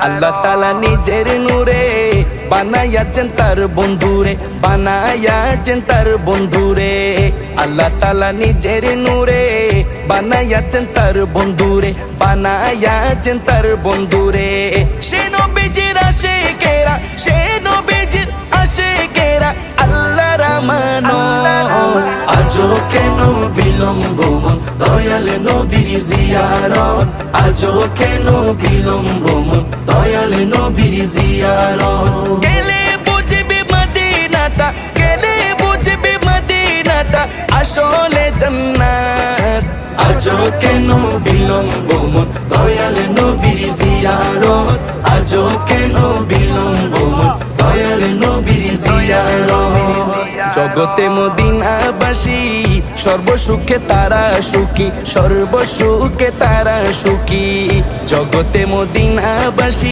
আল্লাহ তাআলা নিজের নূরে বানায়াছেন তার বন্ধুরে, বানায়াছেন তার বন্ধুরে। আল্লাহ তাআলা নিজের নূরে বানায়াছেন তার বন্ধুরে, বানায়াছেন তার বন্ধুরে। সে নবীজির আশিকেরা, সে নবীজির আশিকেরা আল্লাহর আমানত। আজও কেন বিলম্ব মন দয়াল নবীর জিয়ারত, আজও কেন বিলম্ব মন দয়াল নবীর জিয়ারত। গেলে বুঝবি মদিনাটা, গেলে বুঝবি মদিনাটা আসলে জান্নাত। আজও কেন বিলম্ব মন দয়াল নবীর জিয়ারত, আজও কেন বিলম্ব মন দয়াল নবীর জিয়ারত। জগতে মদিনাবাসী সর্বসুখে তারা সুখী, সর্বসুখে তারা সুখী। জগতে মদিনাবাসী